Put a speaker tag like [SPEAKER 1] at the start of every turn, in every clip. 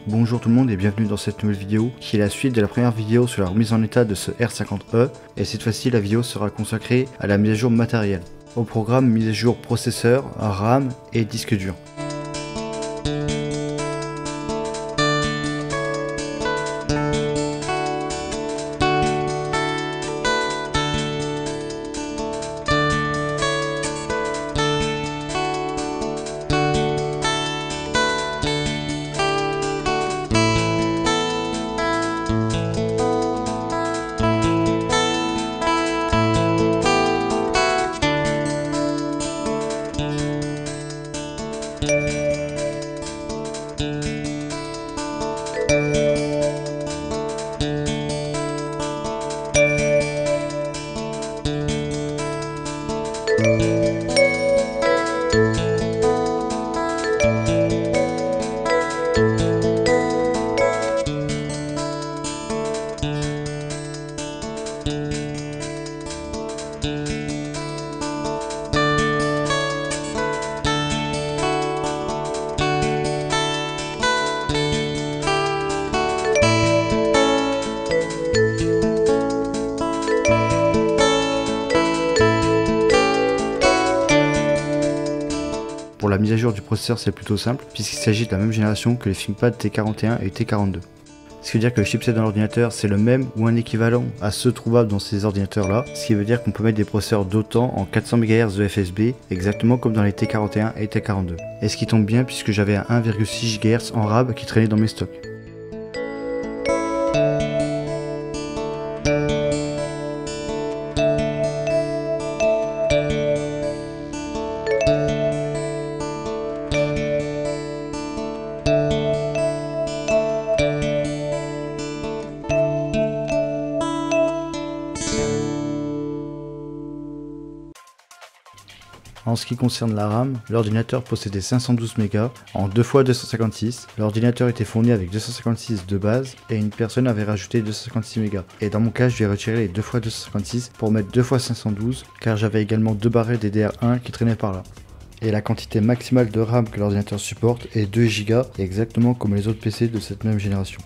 [SPEAKER 1] Bonjour tout le monde et bienvenue dans cette nouvelle vidéo qui est la suite de la première vidéo sur la remise en état de ce R50E, et cette fois-ci la vidéo sera consacrée à la mise à jour matérielle, au programme mise à jour processeur, RAM et disque dur. Pour la mise à jour du processeur, c'est plutôt simple puisqu'il s'agit de la même génération que les ThinkPad T41 et T42. Ce qui veut dire que le chipset dans l'ordinateur c'est le même ou un équivalent à ceux trouvables dans ces ordinateurs là, ce qui veut dire qu'on peut mettre des processeurs d'autant en 400 MHz de FSB exactement comme dans les T41 et T42. Et ce qui tombe bien puisque j'avais un 1,6 GHz en RAM qui traînait dans mes stocks. En ce qui concerne la RAM, l'ordinateur possédait 512 Mb en 2x256, l'ordinateur était fourni avec 256 de base et une personne avait rajouté 256 Mb. Et dans mon cas, je vais retirer les 2x256 pour mettre 2x512 car j'avais également 2 barrettes DDR1 qui traînaient par là. Et la quantité maximale de RAM que l'ordinateur supporte est 2 Go, exactement comme les autres PC de cette même génération.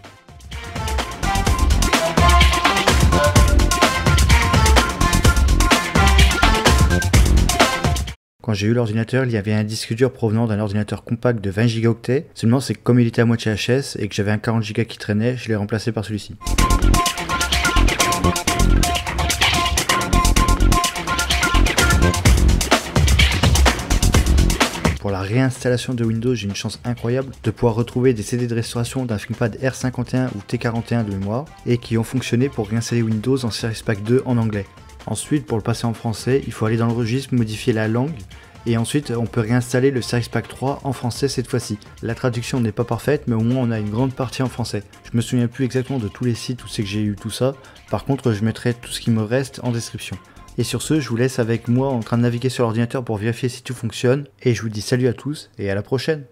[SPEAKER 1] Quand j'ai eu l'ordinateur, il y avait un disque dur provenant d'un ordinateur compact de 20 Go, seulement c'est que comme il était à moitié HS et que j'avais un 40 Go qui traînait, je l'ai remplacé par celui-ci. Pour la réinstallation de Windows, j'ai une chance incroyable de pouvoir retrouver des CD de restauration d'un ThinkPad R51 ou T41 de mémoire et qui ont fonctionné pour réinstaller Windows en Service Pack 2 en anglais. Ensuite, pour le passer en français, il faut aller dans le registre, modifier la langue, et ensuite on peut réinstaller le Service Pack 3 en français cette fois-ci. La traduction n'est pas parfaite, mais au moins on a une grande partie en français. Je me souviens plus exactement de tous les sites où c'est que j'ai eu tout ça, par contre je mettrai tout ce qui me reste en description. Et sur ce, je vous laisse avec moi en train de naviguer sur l'ordinateur pour vérifier si tout fonctionne, et je vous dis salut à tous, et à la prochaine!